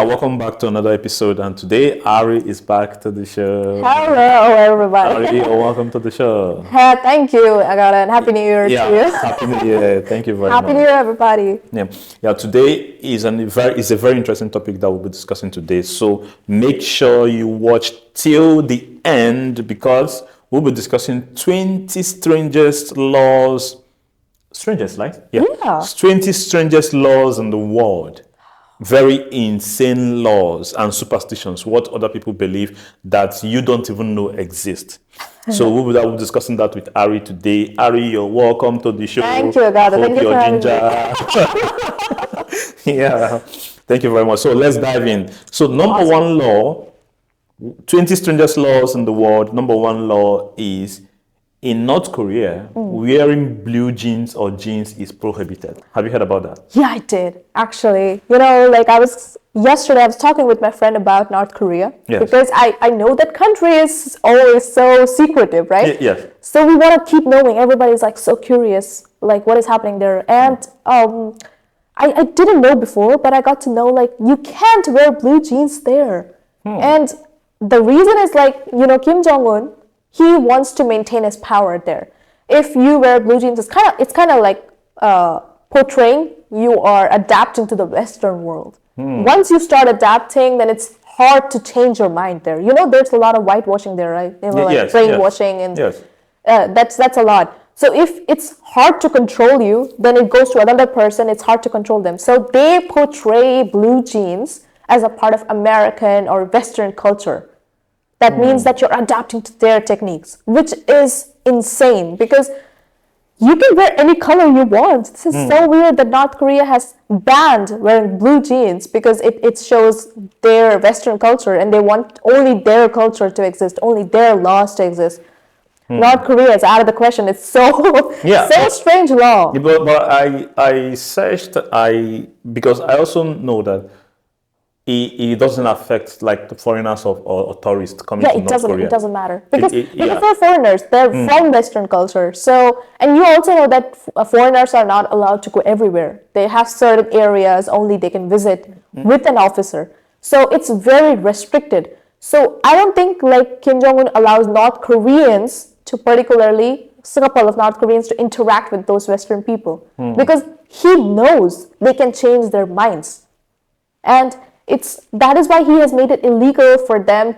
Welcome back to another episode, and today Ari is back to the show. Hello, everybody. Ari, welcome to the show. Thank you, Agata, and Happy New Year to you. Happy New Year. Thank you very much. Happy New Year, everybody. Yeah. Today is a very interesting topic that we'll be discussing today. So make sure you watch till the end because we'll be discussing 20 strangest laws. Strangest, right? Yeah. 20 strangest laws in the world. Very insane laws and superstitions, what other people believe that you don't even know exist. So we'll be discussing that with Ari today. Ari, you're welcome to the show. Thank you, Agata. Thank you for having me. Yeah, thank you very much. So let's dive in. So number one law, 20 strangest laws in the world. Number one law is in North Korea, wearing blue jeans or jeans is prohibited. Have you heard about that? Yeah, I did, actually. Yesterday I was talking with my friend about North Korea. Yes. Because I know that country is always so secretive, right? Yes. So we want to keep knowing. Everybody's like so curious, like what is happening there. And I didn't know before, but I got to know like you can't wear blue jeans there. And the reason is Kim Jong-un, he wants to maintain his power there. If you wear blue jeans, it's kind of like portraying you are adapting to the Western world. Once you start adapting, then it's hard to change your mind there. You know, there's a lot of whitewashing there, right? Yes, brainwashing and yes. That's a lot. So if it's hard to control you, then it goes to another person. It's hard to control them. So they portray blue jeans as a part of American or Western culture. That means that you're adapting to their techniques, which is insane because you can wear any color you want. This is so weird that North Korea has banned wearing blue jeans because it shows their Western culture and they want only their culture to exist, only their laws to exist. North Korea is out of the question. It's so strange law. Yeah, but I searched because I also know that it doesn't affect like the foreigners or tourists coming to North Korea. It doesn't matter because for foreigners, they're from Western culture. So, and you also know that foreigners are not allowed to go everywhere. They have certain areas only they can visit with an officer. So it's very restricted. So I don't think like Kim Jong-un allows North Koreans to particularly a couple of North Koreans to interact with those Western people because he knows they can change their minds. And that is why he has made it illegal for them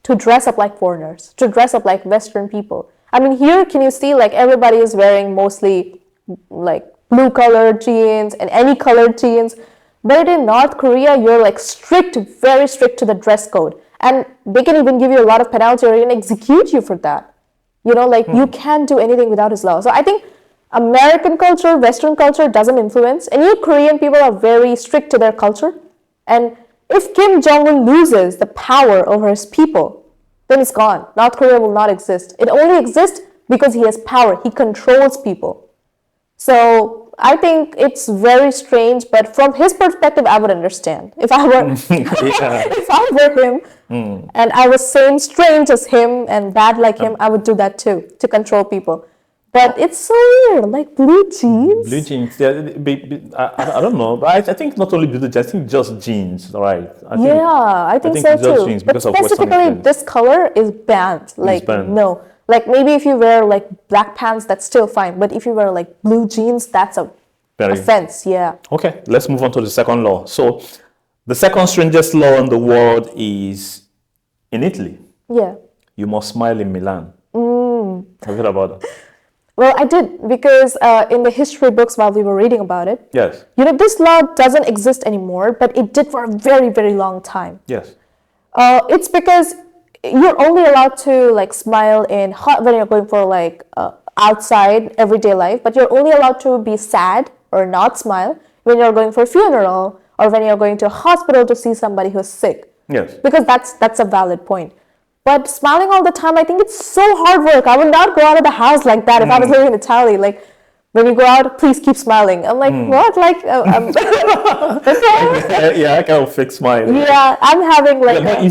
to dress up like foreigners, to dress up like Western people. I mean, here, can you see, like, everybody is wearing mostly, like, blue-colored jeans and any colored jeans. But in North Korea, you're, like, very strict to the dress code. And they can even give you a lot of penalty or even execute you for that. You know, like, you can't do anything without his law. So I think American culture, Western culture doesn't influence. And you Korean people are very strict to their culture. And if Kim Jong-un loses the power over his people, then it's gone. North Korea will not exist. It only exists because he has power. He controls people. So I think it's very strange, but from his perspective, I would understand. If I were, if I were him, and I was same strange as him and bad like him, I would do that too, to control people. But it's so weird, like blue jeans. Blue jeans, yeah. I don't know, but I think not only blue jeans, I think just jeans, right? I think so too. Jeans but specifically, this color is banned. Like no, like maybe if you wear like black pants, that's still fine. But if you wear like blue jeans, that's a offense. Yeah. Okay, let's move on to the second law. So, the second strangest law in the world is in Italy. Yeah. You must smile in Milan. Have you heard about that? Well, I did because in the history books while we were reading about it, yes, you know, this law doesn't exist anymore, but it did for a very, very long time. Yes. It's because you're only allowed to like smile when you're going for like outside everyday life, but you're only allowed to be sad or not smile when you're going for a funeral or when you're going to a hospital to see somebody who's sick. Yes. Because that's a valid point. But smiling all the time, I think it's so hard work. I would not go out of the house like that if I was living in Italy. Like, when you go out, please keep smiling. I'm like, what? Like, yeah, I kind of fake smile. Yeah, I'm having like... But you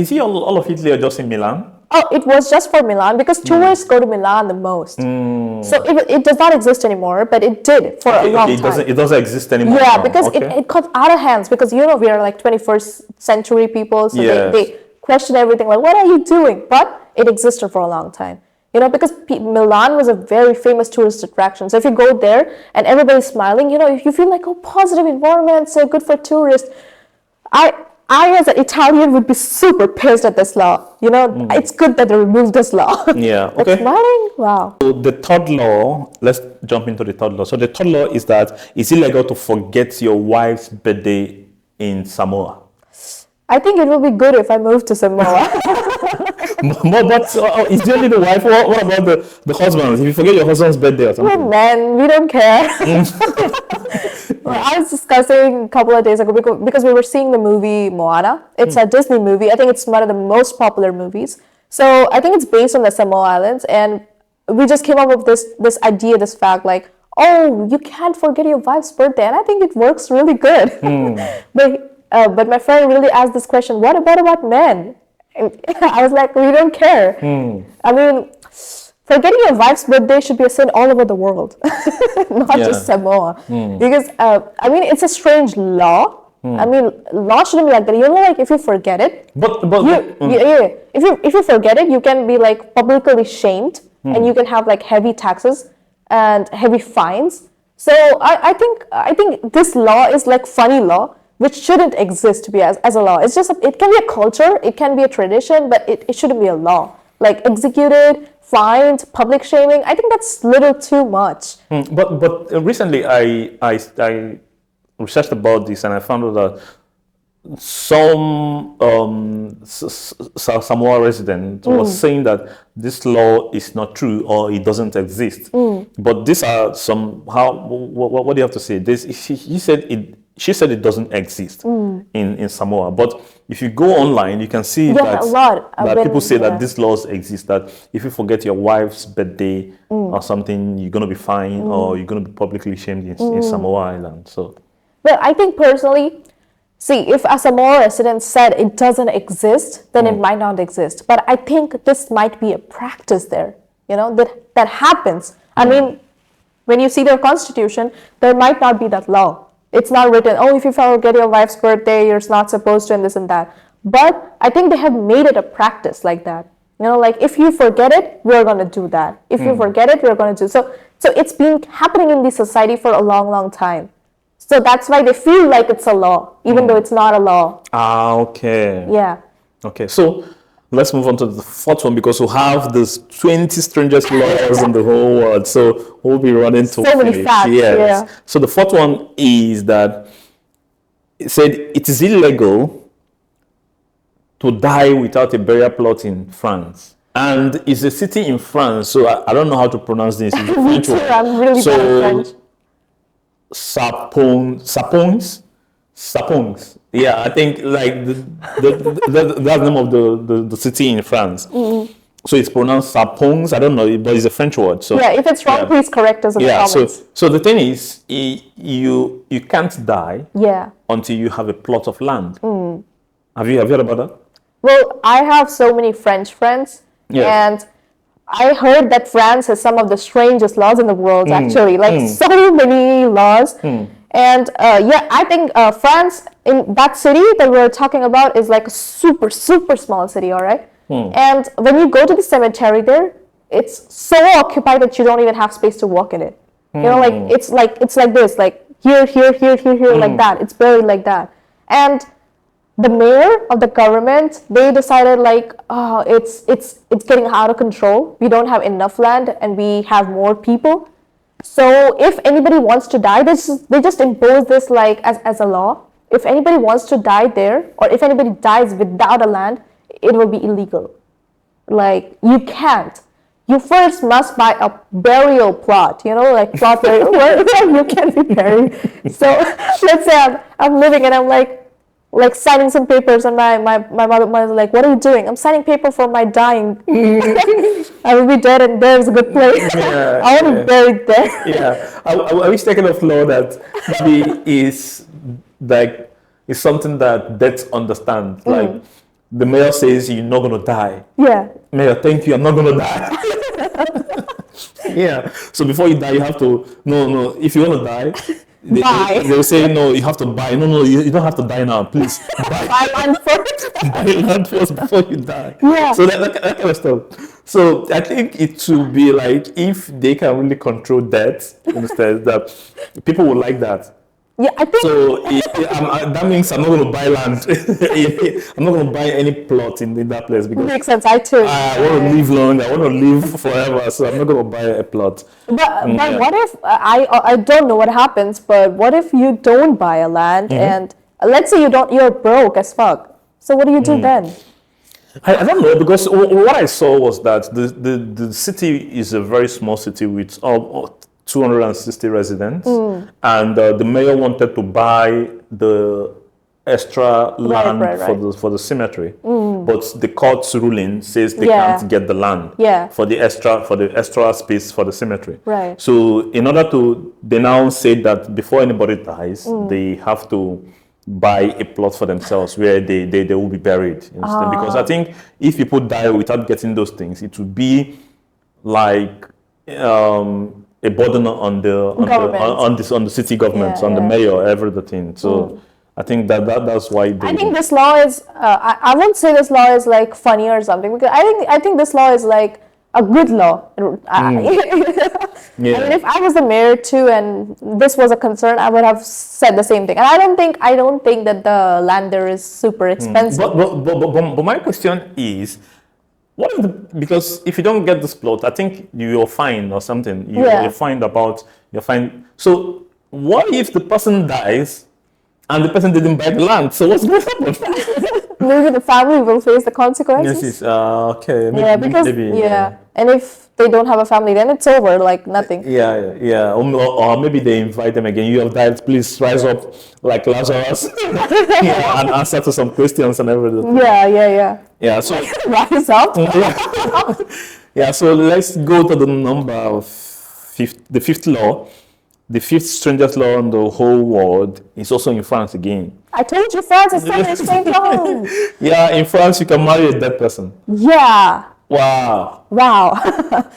see all of Italy are just in Milan? Oh, it was just for Milan because tourists go to Milan the most. So it does not exist anymore, but it did for a long time. It doesn't exist anymore. Yeah, now. because it got out of hands because we are like 21st century people, so they question everything like, what are you doing? But it existed for a long time. Because Milan was a very famous tourist attraction. So if you go there and everybody's smiling, you feel like, oh, positive environment, so good for tourists. I as an Italian would be super pissed at this law. It's good that they removed this law. Yeah. Okay. Smiling? Wow. So the third law, let's jump into the third law. So the third law is that it's illegal to forget your wife's birthday in Samoa. I think it would be good if I moved to Samoa. But it's only the wife. What about the husband? If you forget your husband's birthday or something? Well, men, we don't care. Well, I was discussing a couple of days ago because we were seeing the movie Moana. It's a Disney movie. I think it's one of the most popular movies. So I think it's based on the Samoa Islands, and we just came up with this idea, this fact, like, oh, you can't forget your wife's birthday, and I think it works really good. But my friend really asked this question: what about men? And I was like, we don't care. I mean, forgetting your wife's birthday should be a sin all over the world, not just Samoa. Because, it's a strange law. I mean, law shouldn't be like that. Like if you forget it, if you forget it, you can be like publicly shamed, and you can have like heavy taxes and heavy fines. So I think this law is like funny law, which shouldn't exist to be as a law. It's just it can be a culture, it can be a tradition, but it shouldn't be a law. Like executed, fined, public shaming. I think that's little too much. But recently I researched about this and I found out that some Samoa resident was saying that this law is not true or it doesn't exist. But these are what do you have to say? She said it doesn't exist in Samoa. But if you go online, you can see that people say that these laws exist, that if you forget your wife's birthday or something, you're going to be fined or you're going to be publicly shamed in Samoa Island. So, well, I think personally, if a Samoa resident said it doesn't exist, then it might not exist. But I think this might be a practice there, that happens. I mean, when you see their constitution, there might not be that law. It's not written, oh, if you forget your wife's birthday, you're not supposed to, and this and that. But I think they have made it a practice like that. Like if you forget it, we're going to do that. If you forget it, we're going to do. So it's been happening in the society for a long, long time. So that's why they feel like it's a law, even though it's not a law. Okay. Yeah. Okay, so let's move on to the fourth one because we have this 20 strangest laws in the whole world. So we'll be running to so many facts. Yes. Yeah. So the fourth one is that it said it is illegal to die without a burial plot in France. And it's a city in France, so I don't know how to pronounce this. It's a French word. I'm really bad at French. Sapons. Yeah, I think like that's the name of the city in France. So it's pronounced Sapons. I don't know, but it's a French word. So yeah, if it's wrong, please correct us in the comments. So the thing is, you can't die until you have a plot of land. Have you heard about that? Well, I have so many French friends, and I heard that France has some of the strangest laws in the world, actually, like so many laws. And I think France, in that city that we're talking about, is like a super, super small city, all right? And when you go to the cemetery there, it's so occupied that you don't even have space to walk in it. It's like this, like here, like that. It's buried like that. And the mayor of the government, they decided like, it's getting out of control. We don't have enough land and we have more people. So if anybody wants to die, they just impose this like as a law. If anybody wants to die there, or if anybody dies without a land, it will be illegal. Like you can't. You first must buy a burial plot, like plot burial where you can be buried. So let's say I'm living and I'm like signing some papers, and my mother's like, what are you doing? I'm signing paper for my dying. I will be dead and there's a good place. I want to be buried there. Yeah. I wish taking a law that maybe is something that death understands. Like the mayor says you're not going to die. Yeah. Mayor, thank you, I'm not going to die. Yeah. So before you die, you have to, no, if you want to die, Buy. they'll say, no, you have to buy. No, you don't have to die now, please. Buy land first. Buy land first before you die. Yeah. So that kind of stuff. So I think it should be like, if they can really control that, instead, that people would like that. Yeah, I think. So that means I'm not going to buy land. I'm not going to buy any plot in that place because Makes sense. I too. I want to live long. I want to live forever. So I'm not going to buy a plot. But yeah. what if I don't know what happens, but what if you don't buy a land and let's say you're broke as fuck. So what do you do then? I don't know, because what I saw was that the city is a very small city with 260 residents, and the mayor wanted to buy the extra land for the cemetery, but the court's ruling says they can't get the land for the extra space for the cemetery. Right. So in order to, they now say that before anybody dies, they have to buy a plot for themselves where they will be buried instead. Because I think if people die without getting those things, it would be like a burden on the city government, on the mayor, everything. So I think that's why I think this law is I won't say this law is like funny or something, because I think this law is like a good law. I mean, if I was the mayor too and this was a concern, I would have said the same thing. And I don't think that the land there is super expensive. But my question is, because if you don't get this plot, I think you're fined or something. You're fined. So what if the person dies and the person didn't buy the land? So what's going to happen? Maybe the family will face the consequences. Yes, okay. Maybe, and if they don't have a family, then it's over, like nothing. Yeah. Or maybe they invite them again. You have died, please rise up like Lazarus and answer to some questions and everything. Yeah. So rise up. So let's go to the number of the fifth law. The fifth strangest law in the whole world is also in France again. I told you France is such a strange law. Yeah, in France you can marry a dead person. Yeah. Wow.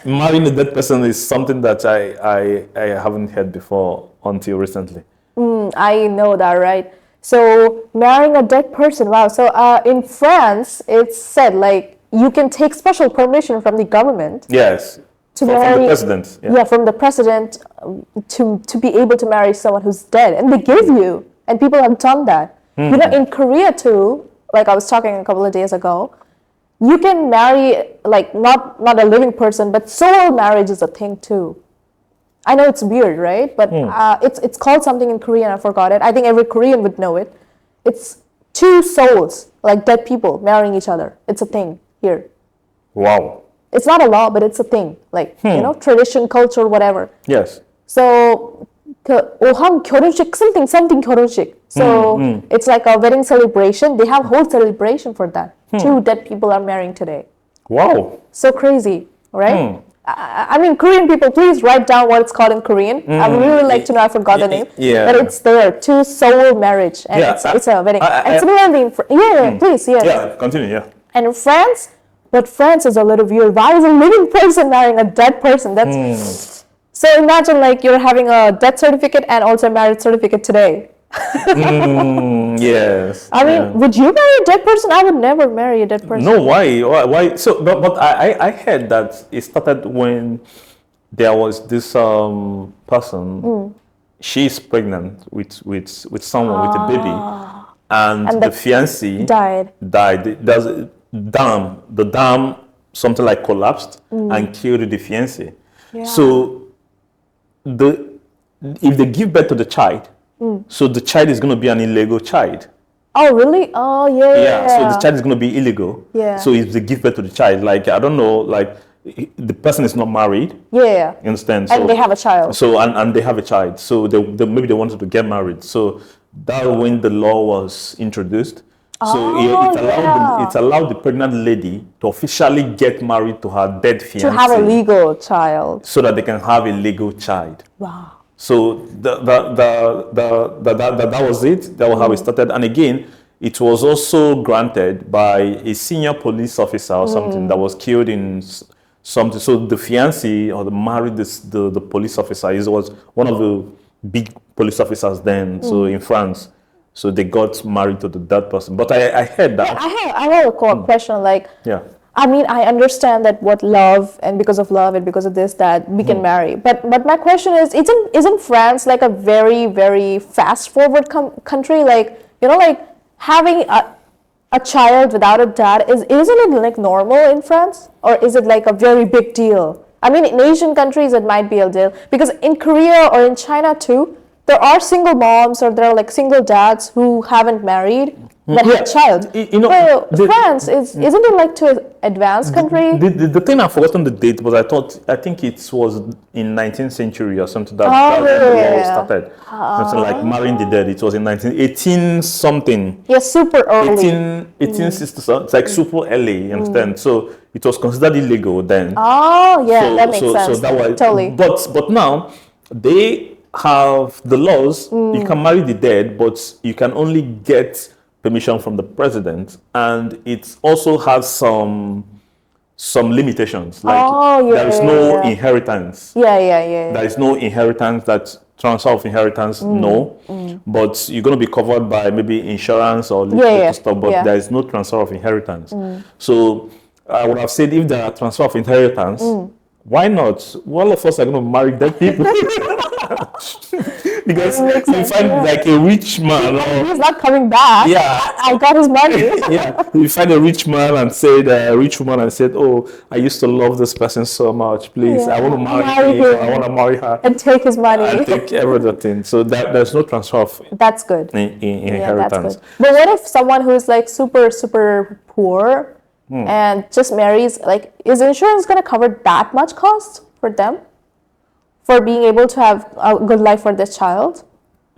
Marrying a dead person is something that I haven't heard before until recently. I know that, right? So marrying a dead person, wow. So in France, it's said like you can take special permission from the government. Yes. From the president. From the president to be able to marry someone who's dead, and they give you, and people have done that. You know, in Korea too, like I was talking a couple of days ago, you can marry like not a living person, but soul marriage is a thing too. I know it's weird, right? But it's called something in Korean. I forgot it. I think every Korean would know it. It's two souls, like dead people, marrying each other. It's a thing here. Wow. It's not a law, but it's a thing. Like, you know, tradition, culture, whatever. Yes. So, 오한 결혼식, something 결혼식. So, it's like a wedding celebration. They have a whole celebration for that. Two dead people are marrying today. Wow. So crazy, right? I mean, Korean people, please write down what it's called in Korean. I would really like to know. I forgot the name. Yeah. But it's there. Two soul marriage. And it's a wedding. And similarly, please. Yeah, continue, And in France, but France is a little weird. Why is a living person marrying a dead person? That's so imagine like you're having a death certificate and also a marriage certificate today. Yes. I mean, would you marry a dead person? I would never marry a dead person. No, why? So, but I heard that it started when there was this person. She's pregnant with someone with a baby, and the fiancé died. The dam something like collapsed and killed the fiancé. So if they give birth to the child, so the child is going to be an illegal child. Oh really? Oh yeah. So the child is going to be illegal. Yeah. So if they give birth to the child, like I don't know, like the person is not married. Yeah. You understand? And they have a child. So and they have a child. So maybe they wanted to get married. So that when the law was introduced. So it allowed the pregnant lady to officially get married to her dead fiancé. To have a legal child. So that they can have a legal child. Wow. So that was it. That was how it started. And again, it was also granted by a senior police officer or something that was killed in something. So the fiancé or the married the police officer was one of the big police officers then. So in France, so they got married to that person. But I heard that. I have a question. Like, Yeah. I mean, I understand that what love and because of love and because of this that we can marry. But my question is, isn't France like a very, very fast forward country? Like, you know, like having a child without a dad isn't it like normal in France, or is it like a very big deal? I mean, in Asian countries it might be a deal, because in Korea or in China too, there are single moms or there are like single dads who haven't married but have a child. You know, France isn't it like to an advanced country? The thing I've forgotten the date, but I think it was in 19th century or something that Oh, the law yeah. started. Something like marrying the dead. It was in 1918 something. Yeah, super early. 1860 something. It's like super early, you understand? So it was considered illegal then. Oh, yeah, that makes sense. So that was Totally. But now they have the laws. You can marry the dead, but you can only get permission from the president, and it also has some limitations. Like there is no inheritance. Yeah. There is no inheritance. That transfer of inheritance, no. But you're going to be covered by maybe insurance or stuff. But there is no transfer of inheritance. So I would have said if there are transfer of inheritance, why not? All of us are going to marry dead people. Because you find like a rich man. He's not coming back. Yeah. I got his money. Yeah. You find a rich man and said, a rich woman and said, oh, I used to love this person so much. Please, I want to marry him. I want to marry her. And take his money. And take everything. So there's no transfer of that's good. inheritance. That's good. But what if someone who's like super, super poor and just marries, like, is insurance going to cover that much cost for them? For being able to have a good life for this child?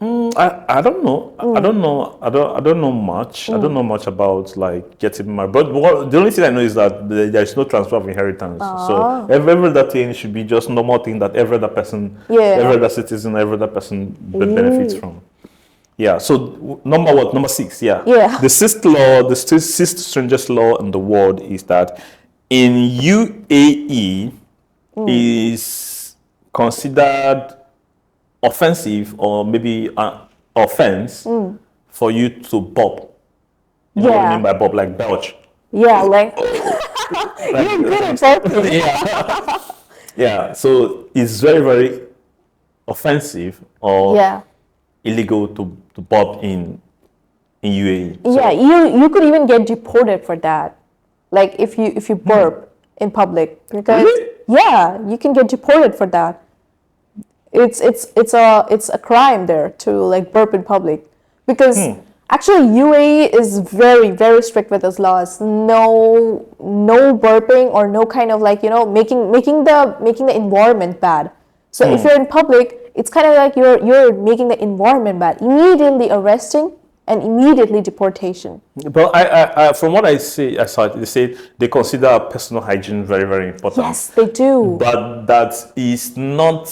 I don't know. I don't know much. I don't know much about like getting married. But the only thing I know is that there is no transfer of inheritance. So every other thing should be just normal thing that every other person, every other citizen, every other person benefits from. Yeah. So number 6. Yeah. The sixth strangest law in the world is that in UAE is considered offensive or maybe an offense for you to burp. You know what I mean by burp? Like belch. Yeah, like you're good at burping. Yeah. So it's very, very offensive or illegal to burp in UAE. So, yeah, you could even get deported for that. Like if you burp in public, because you can get deported for that. It's a crime there to like burp in public, because actually UAE is very, very strict with its laws. No burping or no kind of like, you know, making the environment bad. So if you're in public, it's kind of like you're making the environment bad. Immediately arresting and immediately deportation. But I from what I saw, they say they consider personal hygiene very, very important. Yes, they do. But that is not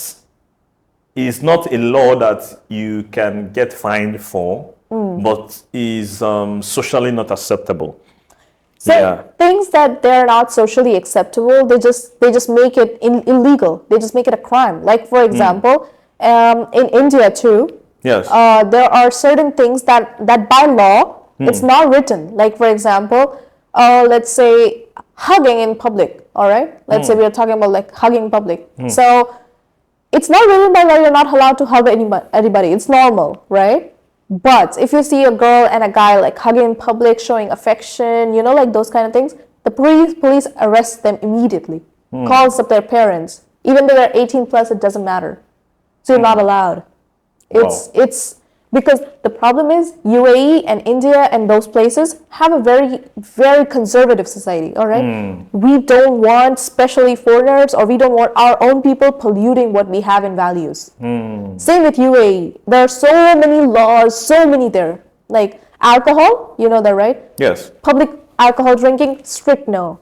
a law that you can get fined for, but is socially not acceptable. So things that they're not socially acceptable, they just make it illegal. They just make it a crime. Like for example, in India too, yes, there are certain things that by law it's not written. Like for example, let's say hugging in public. All right, let's say we are talking about like hugging in public. So it's not written by law. You're not allowed to hug anybody. It's normal, right? But if you see a girl and a guy like hugging in public, showing affection, you know, like those kind of things, the police arrest them immediately, calls up their parents. Even though they're 18 plus, it doesn't matter. So you're not allowed. It's because the problem is UAE and India and those places have a very, very conservative society, all right? We don't want, especially foreigners, or we don't want our own people polluting what we have in values. Same with UAE. There are so many laws, so many there. Like alcohol, you know that, right? Yes. Public alcohol drinking, strict no.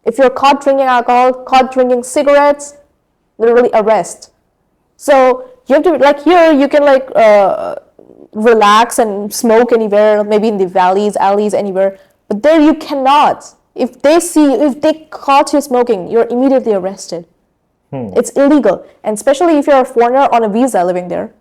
If you're caught drinking alcohol, caught drinking cigarettes, literally arrest. So you have to, like here, you can like relax and smoke anywhere, maybe in the valleys, alleys, anywhere. But there you cannot. If they caught you smoking, you're immediately arrested. It's illegal. And especially if you're a foreigner on a visa living there,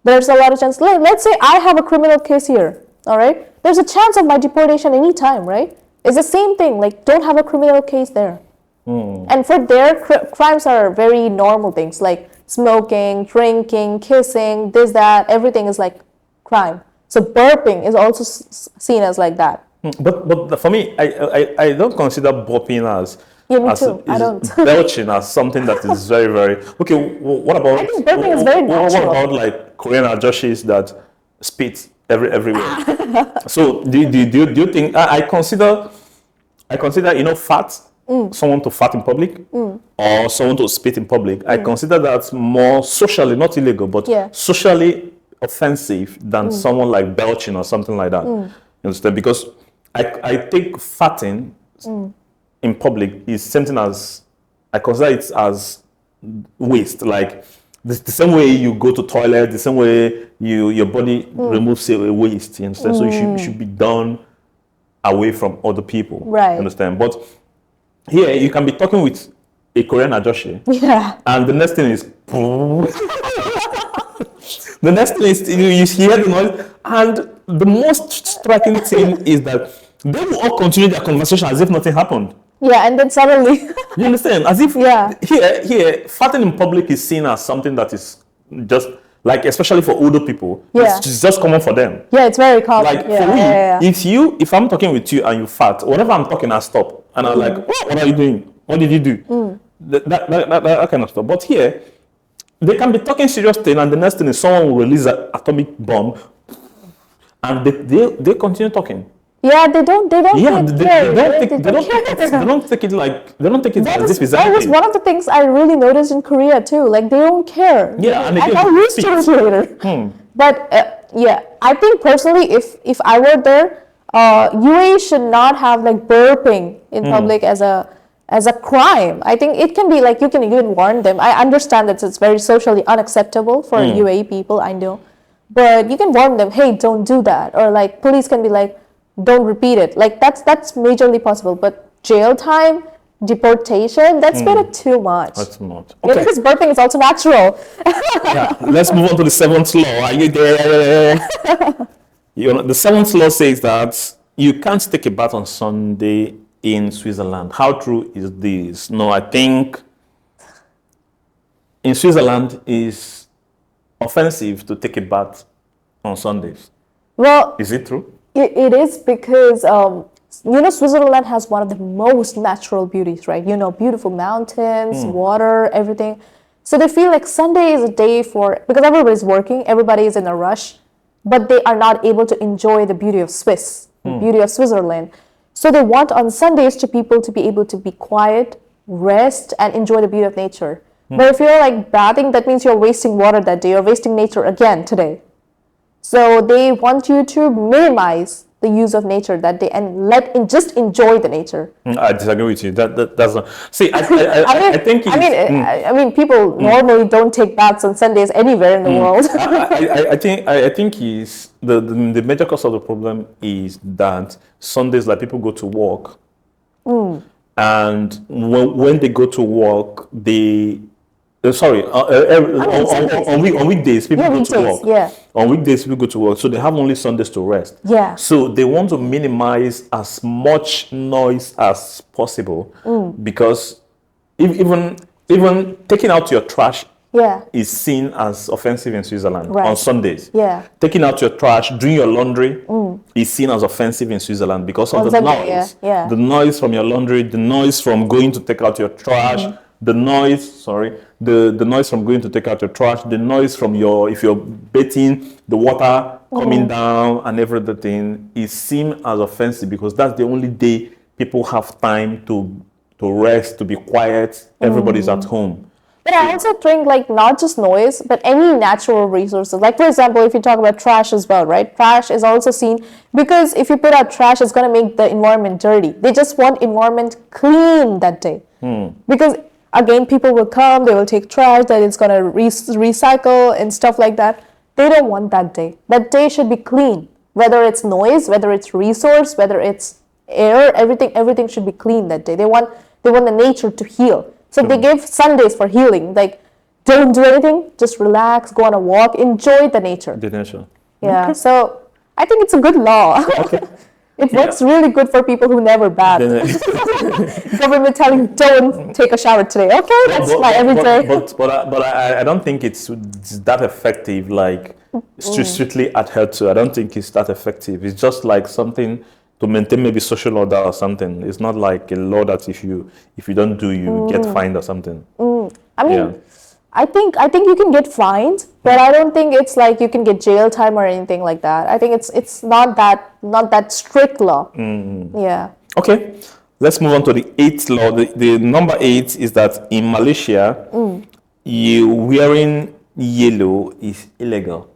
there's a lot of chance. Let's say I have a criminal case here, all right? There's a chance of my deportation anytime, right? It's the same thing, like don't have a criminal case there. And for their crimes are very normal things, like smoking, drinking, kissing, this, that, everything is like crime. So burping is also seen as like that. But for me, I don't consider burping as Me too. I don't. belching as something that is very, very okay. What about? I think burping is very what natural. about like Korean ajoshis that spit everywhere? So do you think I consider fat, someone to fart in public or someone to spit in public? I consider that more socially, not illegal, but socially offensive than someone like belching or something like that. You understand? Because I take farting in public is something as I consider it as waste. Like the same way you go to toilet, the same way your body removes a waste. You understand? So it should be done away from other people. Right. You understand? But here you can be talking with a Korean ajoshi, and the next thing is the next thing is you hear the noise, and the most striking thing is that they will all continue their conversation as if nothing happened. Yeah, and then suddenly You understand? As if here farting in public is seen as something that is just like, especially for older people, it's just common for them. Yeah, it's very common. Like for me, if I'm talking with you and you fart, whatever I'm talking, I stop and I'm like, what are you doing? What did you do? That kind of stuff. But here, they can be talking serious thing, and the next thing is someone will release an atomic bomb, and they continue talking. Yeah, they don't. Yeah, they don't take it as if it's that was one of the things I really noticed in Korea too. Like they don't care. Yeah, and I got used to it later. But I think personally, if I were there, UAE should not have like burping in public as a crime. I think it can be like you can even warn them. I understand that it's very socially unacceptable for UAE people. I know, but you can warn them. Hey, don't do that. Or like police can be like, don't repeat it. Like that's majorly possible. But jail time, deportation, that's a bit too much. That's not. Okay. Yeah, because burping is also natural. Let's move on to the seventh law. Are you there? The seventh law says that you can't take a bath on Sunday in Switzerland. How true is this? No, I think in Switzerland it's offensive to take a bath on Sundays. Well, is it true? It is because Switzerland has one of the most natural beauties, right? Beautiful mountains, water, everything. So they feel like Sunday is a day because everybody's working, everybody is in a rush, but they are not able to enjoy the beauty of beauty of Switzerland. So they want on Sundays people to be able to be quiet, rest, and enjoy the beauty of nature. But if you're like bathing, that means you're wasting water that day, you're wasting nature again today. So they want you to minimize the use of nature that day and just enjoy the nature. I disagree with you. That's not. See, I think. I mean, people normally don't take baths on Sundays anywhere in the world. I think is the major cause of the problem is that Sundays, like people go to work, and when they go to work, they. On weekdays people go to work. Yeah. On weekdays people go to work, so they have only Sundays to rest. Yeah. So they want to minimize as much noise as possible because even taking out your trash is seen as offensive in Switzerland on Sundays. Yeah. Taking out your trash, doing your laundry is seen as offensive in Switzerland because of the noise. The noise from your laundry, the noise from going to take out your trash. The noise from going to take out your trash, the noise from if you're bathing, the water coming down and everything is seen as offensive because that's the only day people have time to rest, to be quiet, everybody's at home. But I also think like not just noise, but any natural resources. Like for example, if you talk about trash as well, right? Trash is also seen because if you put out trash, it's going to make the environment dirty. They just want environment clean that day. Because again, people will come, they will take trash that it's going to recycle and stuff like that. They don't want that day. That day should be clean. Whether it's noise, whether it's resource, whether it's air, everything should be clean that day. They want the nature to heal. So they give Sundays for healing. Like, don't do anything, just relax, go on a walk, enjoy the nature. The nature. Yeah. Okay. So I think it's a good law. Okay. It works really good for people who never bath. Government telling don't take a shower today. Okay, that's my everyday. But I don't think it's that effective. Like strictly adhered to. I don't think it's that effective. It's just like something to maintain maybe social order or something. It's not like a law that if you don't do, you get fined or something. I mean, I think you can get fined, but I don't think it's like you can get jail time or anything like that. I think it's not that strict law. Yeah. Okay, let's move on to the 8th law. The number 8 is that in Malaysia, you wearing yellow is illegal.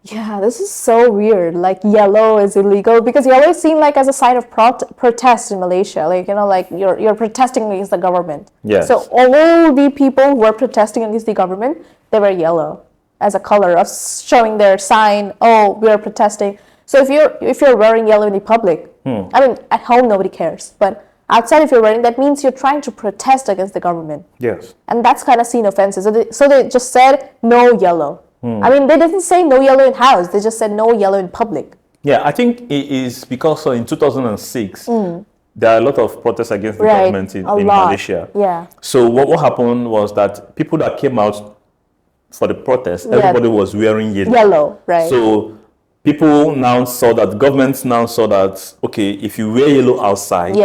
Yeah, this is so weird. Like, yellow is illegal because yellow is seen like as a sign of protest in Malaysia. Like, like you're protesting against the government. Yes. So all the people who are protesting against the government, they wear yellow as a color of showing their sign. Oh, we are protesting. So if you're wearing yellow in the public, I mean, at home nobody cares, but outside if you're wearing, that means you're trying to protest against the government. Yes. And that's kind of seen offensive. So they just said no yellow. I mean, they didn't say no yellow in house. They just said no yellow in public. Yeah, I think it is because in 2006, there are a lot of protests against the government in Malaysia. Yeah. So what happened was that people that came out for the protest, everybody was wearing yellow. Yellow, right. So people now saw that, governments now saw that, okay, if you wear yellow outside,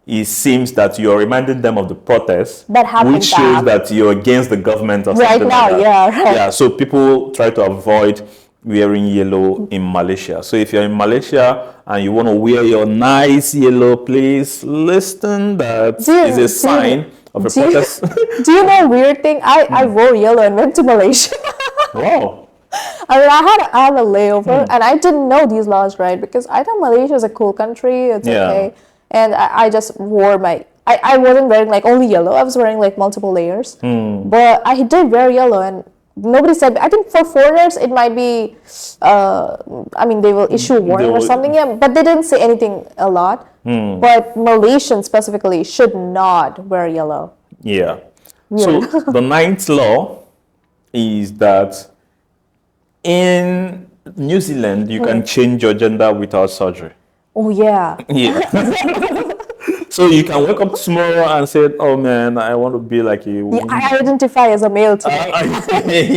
it seems that you're reminding them of the protest, which shows that you're against the government or something like that. Yeah, so people try to avoid wearing yellow in Malaysia. So if you're in Malaysia and you want to wear your nice yellow, please listen, that is a sign of a protest. Do you know a weird thing? I wore yellow and went to Malaysia. Wow. I mean, I had a layover and I didn't know these laws, right? Because I thought Malaysia is a cool country. It's okay. And I just wore I wasn't wearing like only yellow. I was wearing like multiple layers. But I did wear yellow and nobody said, I think for foreigners it might be, I mean, they will issue a warning or something. Yeah, but they didn't say anything a lot. But Malaysians specifically should not wear yellow. Yeah. So the 9th law is that in New Zealand, you can change your gender without surgery. Oh, yeah. Yeah. So you can wake up tomorrow and say, oh man, I want to be like you. Yeah, I identify as a male today.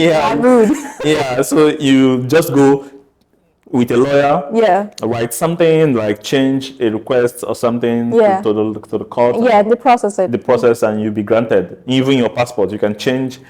Yeah. Rude. Yeah. So you just go with a lawyer. Write something like change a request or something to the court. Yeah, they process it. The process and you'll be granted. Even your passport, you can change.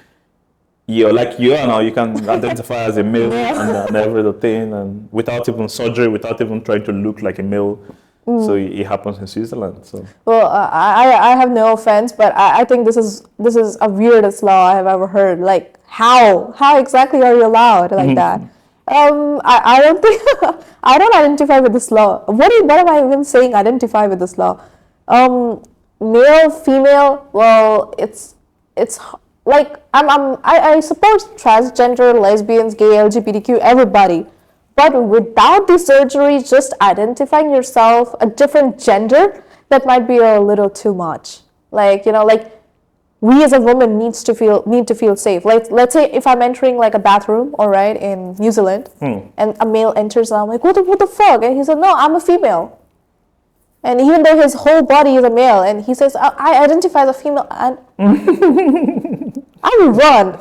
Like you are now, you can identify as a male and everything, and without even surgery, without even trying to look like a male. So it happens in Switzerland. So well, I have no offense, but I think this is a weirdest law I have ever heard. Like how exactly are you allowed like that? I don't think I don't identify with this law. What am I even saying? Identify with this law? Male, female. Well, it's like I support transgender, lesbians, gay, LGBTQ, everybody, but without the surgery, just identifying yourself a different gender, that might be a little too much. Like, like we as a woman need to feel safe. Like, let's say if I'm entering like a bathroom, all right, in New Zealand, and a male enters, and I'm like, what the fuck? And he said, no, I'm a female. And even though his whole body is a male, and he says, I identify as a female, and I would run.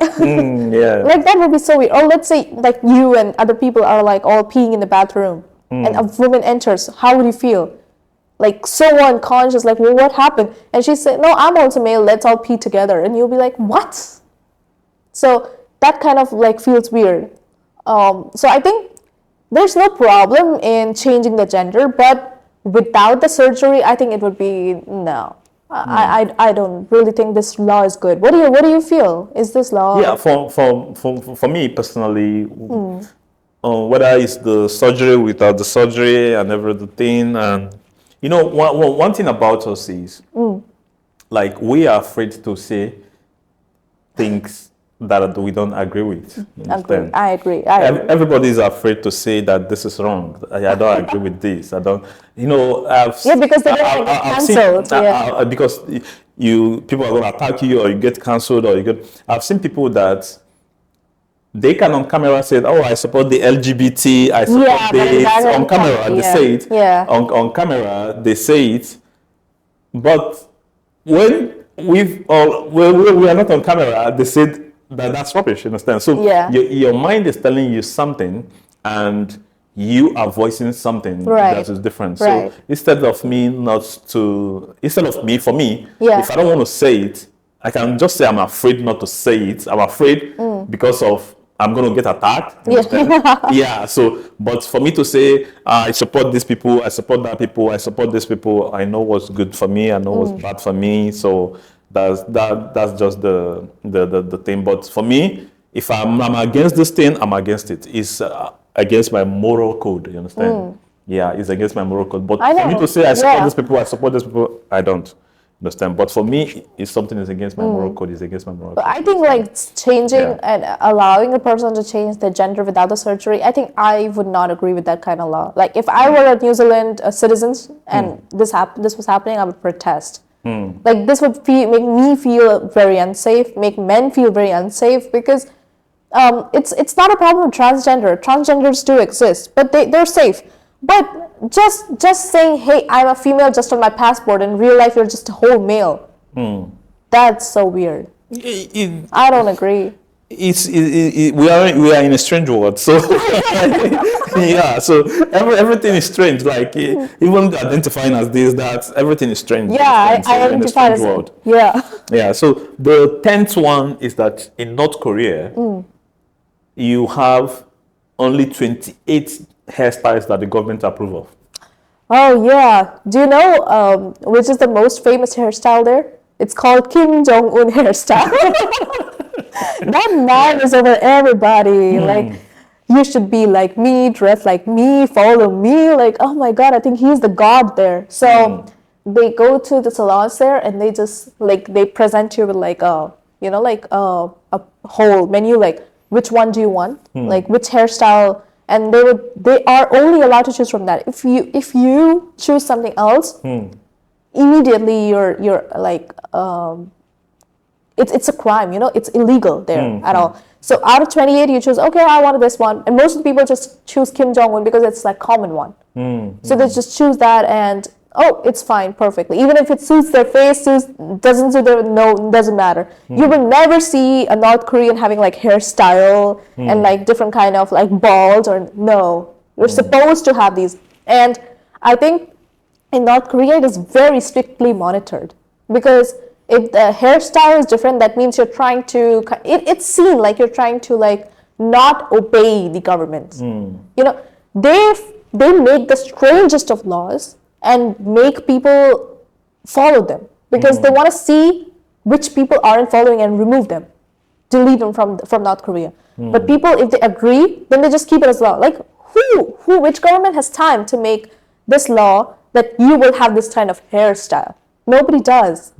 Like, that would be so weird. Or let's say like you and other people are like all peeing in the bathroom, and a woman enters. How would you feel? Like so unconscious, like, well, what happened? And she said, no, I'm also male, let's all pee together. And you'll be like, what? So that kind of like feels weird. So I think there's no problem in changing the gender, but without the surgery, I think it would be no. I don't really think this law is good. What do you feel? Is this law? Yeah, for me personally, whether it's the surgery, without the surgery, and everything, and one thing about us is like we are afraid to say things that we don't agree with. You understand? I agree. Everybody is afraid to say that this is wrong. I don't agree with this. I don't. Because they don't get cancelled. Because people are going to attack you, or you get cancelled, or you get. I've seen people that they can on camera say, "Oh, I support the LGBT. I support this." On camera, they say it. Yeah. On camera, they say it. But when we are not on camera, they said that's rubbish. You understand? So your mind is telling you something, and you are voicing something that is different. So instead of me, for me, if I don't want to say it, I can just say I'm afraid not to say it. I'm afraid because of I'm going to get attacked. So, but for me to say, I support these people, I support that people, I support these people, I know what's good for me, I know what's bad for me. So that's just the thing. But for me, if I'm against this thing, I'm against it. It's against my moral code, you understand? Yeah, it's against my moral code. But for me to say, I support these people, I support these people, I don't. Understand, but for me, if something is against my moral code, it's against my moral code. I think like changing and allowing a person to change their gender without the surgery, I think I would not agree with that kind of law. Like if I were a New Zealand citizen and this was happening, I would protest. Like this would make me feel very unsafe, make men feel very unsafe, because it's not a problem with transgender. Transgenders do exist, but they're safe. But just saying, hey, I'm a female just on my passport, in real life you're just a whole male. That's so weird. I don't agree. We are in a strange world, so so everything is strange. Like even identifying as this, that everything is strange. I identify as world. So the 10th one is that in North Korea, you have only 28 hairstyles that the government approve of. Oh yeah. Do you know which is the most famous hairstyle there? It's called Kim Jong-un hairstyle. That man is over everybody. Like, you should be like me, dress like me, follow me. Like, oh my God, I think he's the god there. So they go to the salons there, and they just they present you with like a whole menu, like which one do you want, like which hairstyle. And they are only allowed to choose from that. If you choose something else, immediately you're like it's a crime, it's illegal there at all. So out of 28, you choose, okay, I wanted this one, and most of the people just choose Kim Jong-un because it's like common one. So they just choose that, and it's fine perfectly. Even if it suits their face, doesn't suit their, no, doesn't matter. You will never see a North Korean having like hairstyle and like different kind of like bald or no. You're supposed to have these. And I think in North Korea it is very strictly monitored, because if the hairstyle is different, that means you're trying to, it's seen like you're trying to like not obey the government. They make the strangest of laws and make people follow them, because they want to see which people aren't following and remove them, delete them from North Korea. But people, if they agree, then they just keep it as law. Like which government has time to make this law that you will have this kind of hairstyle? Nobody does,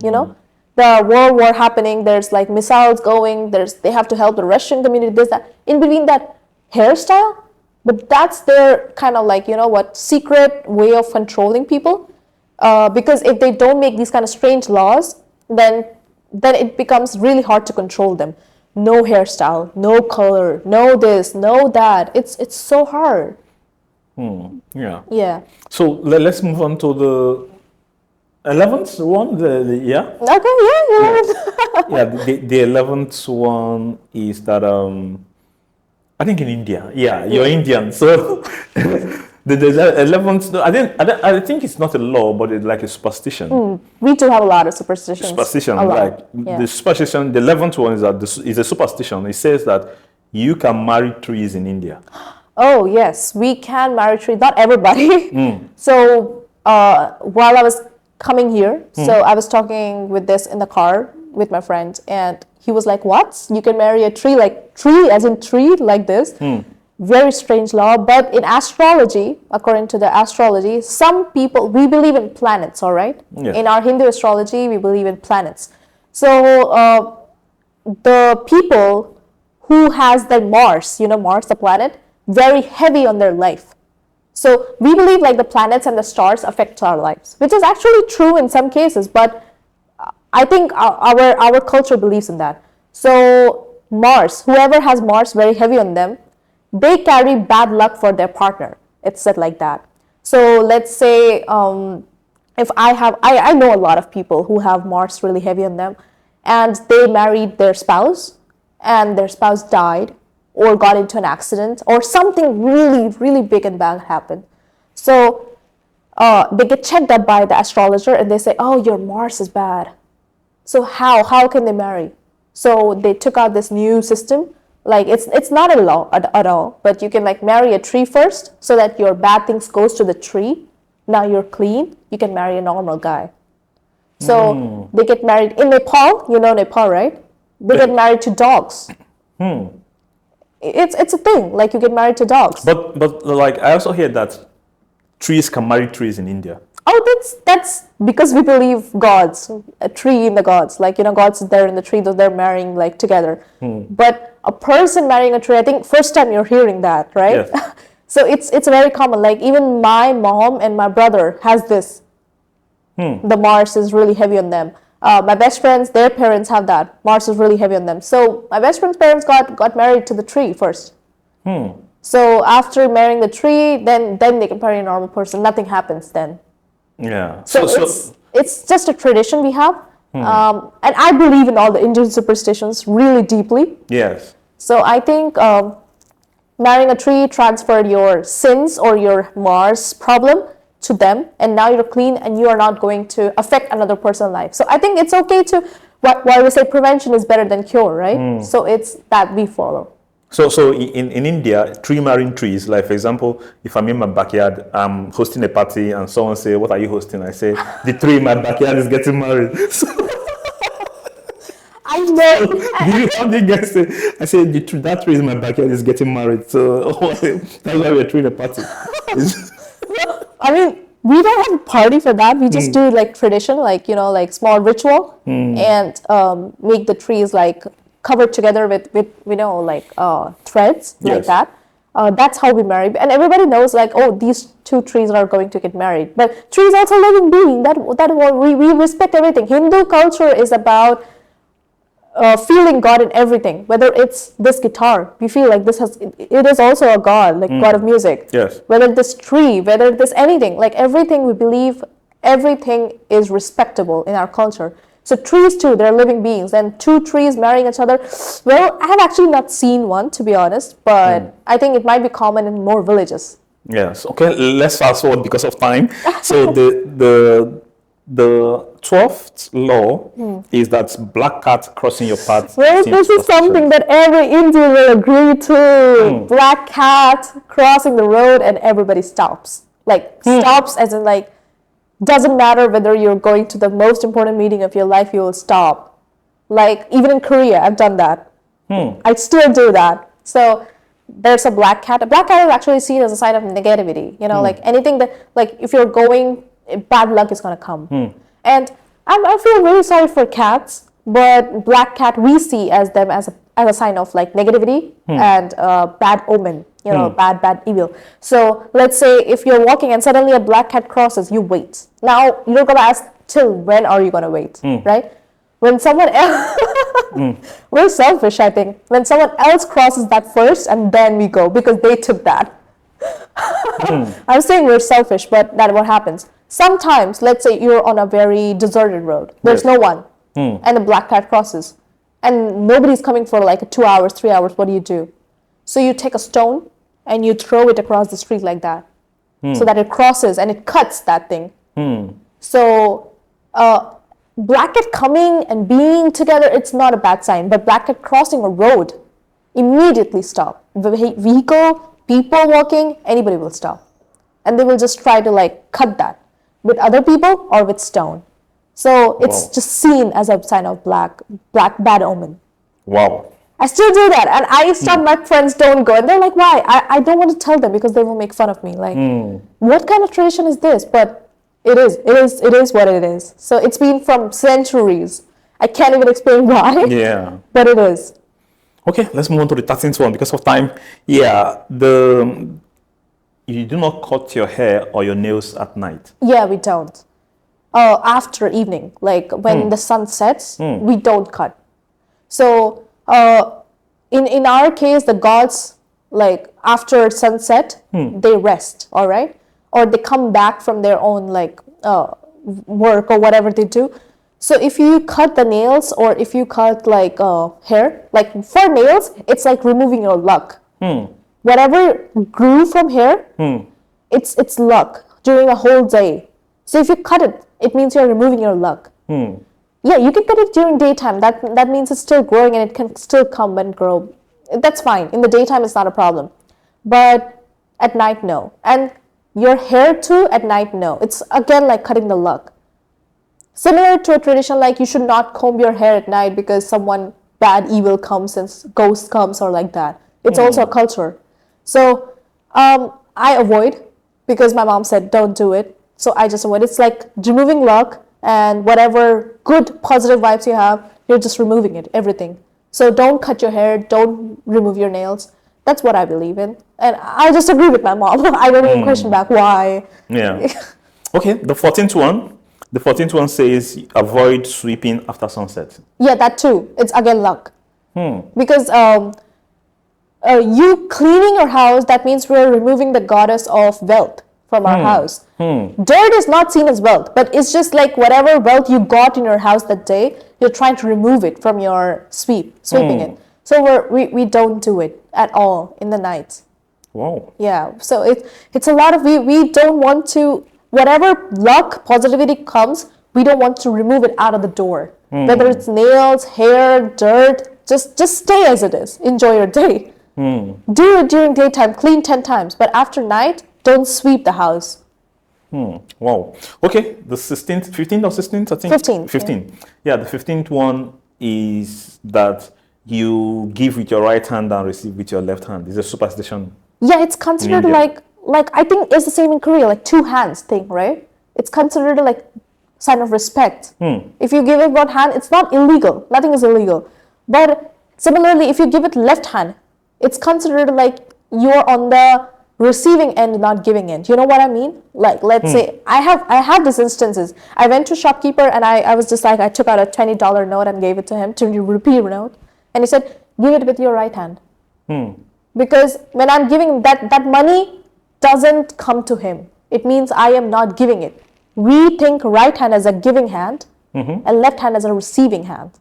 The World War happening, there's like missiles going, they have to help the Russian community, this, that. In between that, hairstyle? But that's their kind of like, secret way of controlling people. Because if they don't make these kind of strange laws, then it becomes really hard to control them. No hairstyle, no color, no this, no that. It's so hard. Yeah. So let's move on to the 11th one. Okay, yeah. The 11th one is that I think in India. Yeah, you're Indian, so the 11th. I think it's not a law, but it's like a superstition. We do have a lot of superstitions. The superstition. The 11th one is that is a superstition. It says that you can marry trees in India. Oh yes, we can marry trees. Not everybody. So while I was coming here, so I was talking with this in the car with my friend, and he was like, what? You can marry a tree, like tree as in tree, like this? Very strange law. But in astrology, according to the astrology, some people, we believe in planets, all right? Yeah. In our Hindu astrology, we believe in planets. So the people who has the Mars, Mars, the planet, very heavy on their life. So we believe like the planets and the stars affect our lives, which is actually true in some cases, but I think our culture believes in that. So Mars, whoever has Mars very heavy on them, they carry bad luck for their partner. It's said like that. So let's say if I know a lot of people who have Mars really heavy on them, and they married their spouse, and their spouse died, or got into an accident, or something really, really big and bad happened. So they get checked up by the astrologer, and they say, oh, your Mars is bad. So how can they marry? So they took out this new system. Like it's not a law at all, but you can like marry a tree first, so that your bad things goes to the tree. Now you're clean. You can marry a normal guy. So they get married in Nepal. You know Nepal, right? They get married to dogs. It's a thing. Like you get married to dogs. But like I also hear that trees can marry trees in India. Oh, that's because we believe gods, a tree in the gods. Like, gods there in the tree, though they're marrying like together. But a person marrying a tree, I think first time you're hearing that, right? Yes. So it's very common. Like even my mom and my brother has this. The Mars is really heavy on them. My best friends, their parents have that. Mars is really heavy on them. So my best friend's parents got married to the tree first. So after marrying the tree, then they can marry a normal person. Nothing happens then. Yeah. So it's just a tradition we have. And I believe in all the Indian superstitions really deeply. Yes. So I think marrying a tree transferred your sins or your Mars problem to them, and now you're clean and you are not going to affect another person's life. So I think it's okay to, why we say prevention is better than cure, right? So it's that we follow. So in India, tree marrying trees, like for example, if I'm in my backyard, I'm hosting a party and someone say, what are you hosting? I say, the tree in my backyard is getting married. I know. How do you guys say? I say, that tree in my backyard is getting married. So that's why we're throwing a party. I mean, we don't have a party for that. We just do like tradition, like, like small ritual and make the trees like covered together with like threads. Yes. Like that. That's how we marry, and everybody knows like, oh, these two trees are going to get married. But trees also living being. That we respect everything. Hindu culture is about feeling God in everything. Whether it's this guitar, we feel like it is also a God, like God of music. Yes. Whether this tree, whether this anything, like everything we believe, everything is respectable in our culture. So trees too, they're living beings, and two trees marrying each other. Well, I have actually not seen one, to be honest, but I think it might be common in more villages. Yes. Okay. Let's fast forward because of time. So the 12th law is that black cat crossing your path. Well, this is something that every Indian will agree to. Black cat crossing the road and everybody stops. Like stops as in like, doesn't matter whether you're going to the most important meeting of your life, you will stop. Like even in Korea, I've done that. I still do that. So there's a black cat. A black cat is actually seen as a sign of negativity. Like anything that, like if you're going, bad luck is going to come. And I feel really sorry for cats, but black cat we see as them as a sign of like negativity and bad omen, bad evil. So let's say if you're walking and suddenly a black cat crosses, you wait. Now you're going to ask, till when are you going to wait, right? When someone else, we're selfish, I think. When someone else crosses that first and then we go because they took that. I'm saying we're selfish, but that's what happens. Sometimes, let's say you're on a very deserted road. There's no one, and a black cat crosses, and nobody's coming for like 2 hours, 3 hours. What do? So you take a stone and you throw it across the street like that, so that it crosses and it cuts that thing. So black cat coming and being together, it's not a bad sign. But black cat crossing a road, immediately stop. Vehicle, people walking, anybody will stop, and they will just try to like cut that with other people or with stone. So it's just seen as a sign of black bad omen. Wow. I still do that, and I stop my friends don't go, and they're like, why? I don't want to tell them because they will make fun of me. Like, what kind of tradition is this? But it is what it is. So it's been from centuries, I can't even explain why, Yeah. but it is. Okay, let's move on to the 13th one because of time. Yeah, you do not cut your hair or your nails at night. Yeah, we don't. After evening, like when the sun sets, we don't cut. So in our case, the gods, like after sunset, they rest, all right? Or they come back from their own like work or whatever they do. So if you cut the nails or if you cut like hair, like for nails, it's like removing your luck. Whatever grew from hair, it's luck during a whole day. So if you cut it, it means you're removing your luck. Yeah, you can cut it during daytime. That means it's still growing and it can still come and grow. That's fine. In the daytime, it's not a problem. But at night, no. And your hair too, at night, no. It's again like cutting the luck. Similar to a tradition like you should not comb your hair at night because someone bad, evil comes and ghost comes or like that. It's also a culture. So I avoid because my mom said don't do it. So I just avoid. It's like removing luck and whatever good positive vibes you have, you're just removing it, everything. So don't cut your hair, don't remove your nails. That's what I believe in. And I just agree with my mom. I don't even question back why. Yeah. Okay, the 14th one. The 14th one says avoid sweeping after sunset. Yeah, that too. It's again luck. Because you cleaning your house, that means we're removing the goddess of wealth from our house. Dirt is not seen as wealth, but it's just like whatever wealth you got in your house that day, you're trying to remove it from your sweeping it. So we don't do it at all in the night. Wow. Yeah, so it's a lot of, we don't want to, whatever luck, positivity comes, we don't want to remove it out of the door. Whether it's nails, hair, dirt, just stay as it is. Enjoy your day. Do it during daytime, clean 10 times, but after night, don't sweep the house. Wow. Okay, the 16th, 15th or 16th, I think? 15th. 15th. Yeah, the 15th one is that you give with your right hand and receive with your left hand. It's a superstition. Yeah, it's considered like I think it's the same in Korea, like two hands thing, right? It's considered like sign of respect. If you give it one hand, it's not illegal. Nothing is illegal. But similarly, if you give it left hand, it's considered like you're on the receiving end, not giving end. You know what I mean? Like, let's say I have these instances. I went to shopkeeper and I was just like, I took out a $20 note and gave it to him, 20 rupee note. And he said, give it with your right hand. Because when I'm giving that money doesn't come to him. It means I am not giving it. We think right hand as a giving hand and left hand as a receiving hand.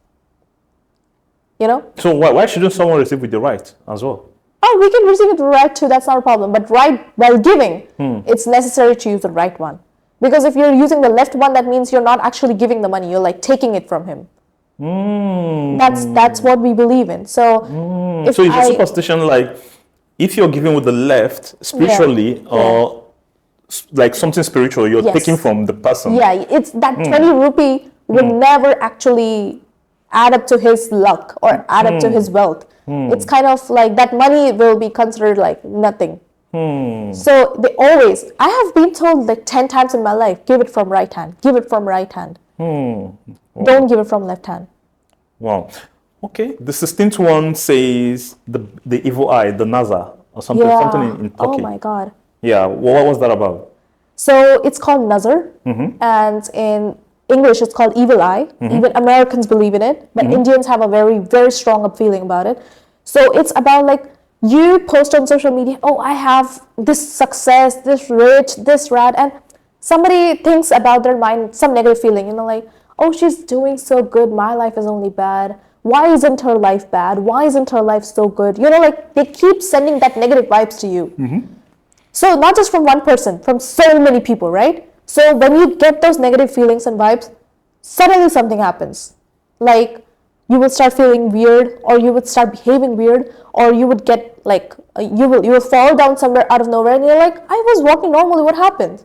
You know? So why shouldn't someone receive with the right as well? Oh, we can receive it with the right too, that's not a problem. But right, while giving, it's necessary to use the right one. Because if you're using the left one, that means you're not actually giving the money, you're like taking it from him. That's what we believe in. So so it's a superstition like if you're giving with the left spiritually or like something spiritual, you're taking from the person. Yeah, it's that 20 rupee will never actually add up to his luck or add up to his wealth. It's kind of like that money will be considered like nothing. So they always, I have been told like 10 times in my life, give it from right hand, give it from right hand. Don't give it from left hand. Wow. Okay. The 16th one says the evil eye, the nazar or something, something in Turkey. Oh my God. Yeah. What was that about? So it's called nazar, and in English it's called evil eye. Even Americans believe in it, but Indians have a very, very strong feeling about it. So it's about like you post on social media, oh, I have this success, this rich, this rad, and somebody thinks about their mind some negative feeling, you know, like, oh, she's doing so good, my life is only bad. Why isn't her life bad? Why isn't her life so good? You know, like they keep sending that negative vibes to you. So not just from one person, from so many people, right? So when you get those negative feelings and vibes, suddenly something happens. Like you will start feeling weird, or you would start behaving weird, or you would get like, you will fall down somewhere out of nowhere and you're like, I was walking normally, what happened?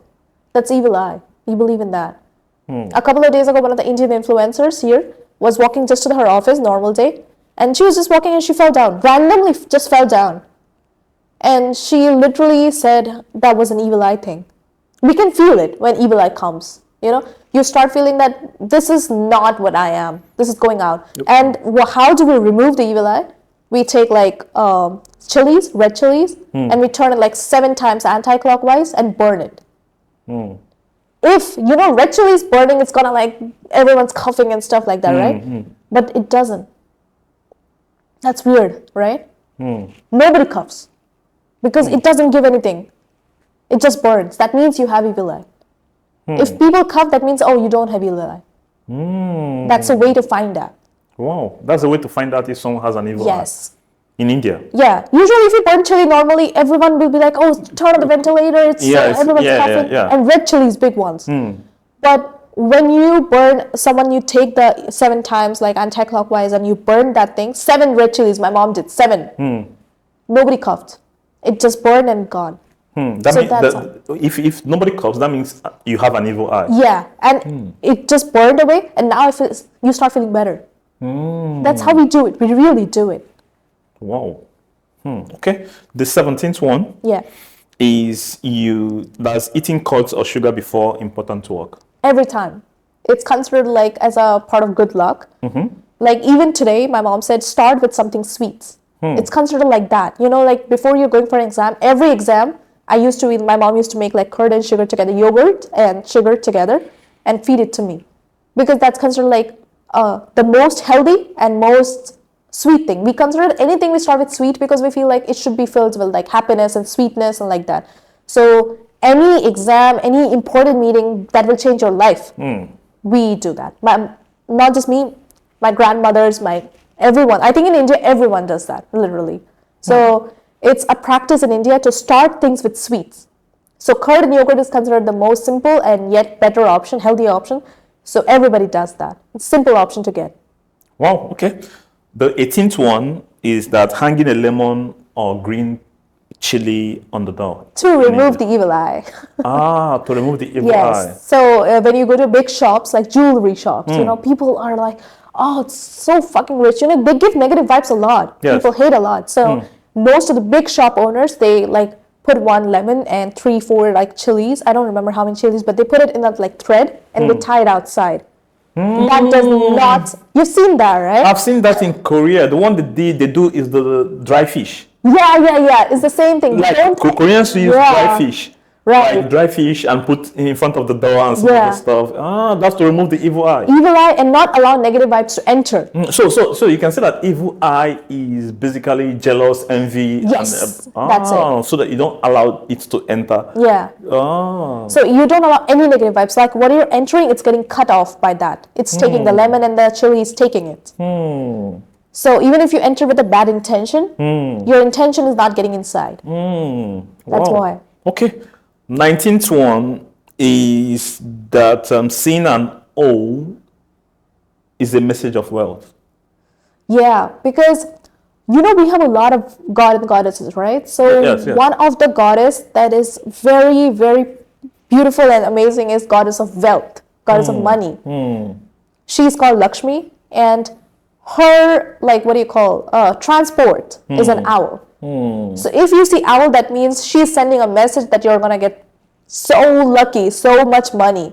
That's evil eye. You believe in that. A couple of days ago, one of the Indian influencers here was walking just to her office, normal day, and she was just walking and she fell down, randomly just fell down. And she literally said that was an evil eye thing. We can feel it when evil eye comes. You know, you start feeling that this is not what I am. This is going out. And how do we remove the evil eye? We take like chilies, red chilies, and we turn it like 7 times anti-clockwise and burn it. If, you know, red chilies burning, it's gonna like, everyone's coughing and stuff like that, right? But it doesn't. That's weird, right? Nobody coughs because it doesn't give anything. It just burns. That means you have evil eye. If people cough, that means, oh, you don't have evil eye. That's a way to find that. Wow, that's a way to find out if someone has an evil eye. Yes. In India. Yeah. Usually if you burn chili, normally everyone will be like, oh, turn on the ventilator. Everyone's coughing. And red chilies, big ones. But when you burn someone, you take the 7 times like anti-clockwise and you burn that thing. 7 red chilies. My mom did 7. Nobody coughed. It just burned and gone. If nobody coughs, that means you have an evil eye. Yeah, and it just burned away, and now you start feeling better. That's how we do it. We really do it. Wow. Okay. The 17th one. Yeah. Is does eating curds or sugar before important work? Every time. It's considered like as a part of good luck. Like even today, my mom said start with something sweet. It's considered like that. You know, like before you're going for an exam, every exam, my mom used to make like curd and sugar together, yogurt and sugar together, and feed it to me. Because that's considered like the most healthy and most sweet thing. We consider anything we start with sweet because we feel like it should be filled with like happiness and sweetness and like that. So any exam, any important meeting that will change your life, we do that. Not just me, my grandmothers, everyone. I think in India, everyone does that, literally. So it's a practice in India to start things with sweets. So curd and yogurt is considered the most simple and yet better option, healthy option. So everybody does that. It's a simple option to get. Wow, okay. The 18th one is that hanging a lemon or green chili on the door. To remove the evil eye. To remove the evil eye. Yes. So when you go to big shops, like jewelry shops, you know, people are like, oh, it's so fucking rich. You know, they give negative vibes a lot. Yes. People hate a lot. So most of the big shop owners, they like put 1 lemon and 3-4 like chilies. I don't remember how many chilies, but they put it in that like thread and they tie it outside. That does not, you've seen that, right? I've seen that in Korea. The one they do is the dry fish. Yeah. It's the same thing. Like Koreans use dry fish. Right. Like dry fish and put in front of the door and some other stuff. That's to remove the evil eye. Evil eye and not allow negative vibes to enter. So you can say that evil eye is basically jealous, envy. Yes, that's it. So that you don't allow it to enter. Yeah. So you don't allow any negative vibes. Like what you're entering, it's getting cut off by that. It's taking the lemon and the chili is taking it. So even if you enter with a bad intention, your intention is not getting inside. That's why. Okay. 19th one is that seeing an O is a message of wealth. Yeah, because you know we have a lot of god and goddesses, right? So yes. One of the goddess that is very, very beautiful and amazing is goddess of wealth, goddess of money. She's called Lakshmi, and her transport is an owl. So if you see owl, that means she's sending a message that you're gonna get so lucky, so much money.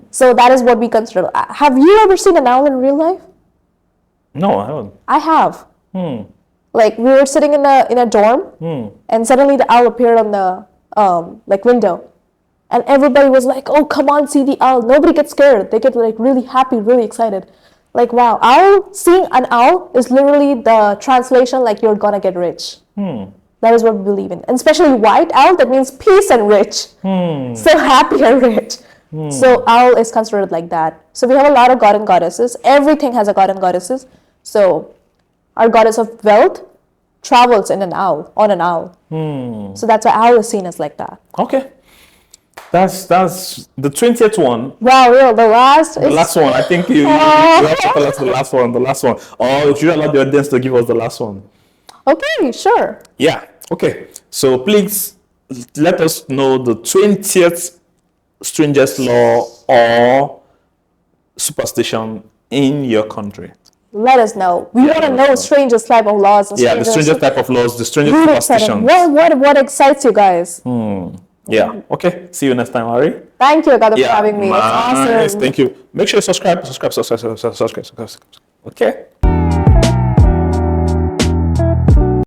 So that is what we consider. Have you ever seen an owl in real life? No, I haven't. I have. Like we were sitting in a dorm, and suddenly the owl appeared on the window, and everybody was like, "Oh, come on, see the owl!" Nobody gets scared. They get like really happy, really excited. Like wow, seeing an owl is literally the translation like you're gonna get rich. That is what we believe in. And especially white owl, that means peace and rich. So happy and rich. So owl is considered like that. So we have a lot of god and goddesses. Everything has a god and goddesses. So our goddess of wealth travels in an owl, on an owl. So that's why owl is seen as like that. Okay. That's the 20th one. Wow, real. The last one. I think you have to tell us the last one. Or should you allow the audience to give us the last one? Okay, sure. Yeah. Okay. So please let us know the 20th strangest law or superstition in your country. Let us know. We want to know strangest type of laws. The strangest type of laws, the strangest superstition. What excites you guys? Yeah. Okay. See you next time, Harry. Thank you, Agata, for having me. It's Nice. awesome. Thank you. Make sure you subscribe. Okay.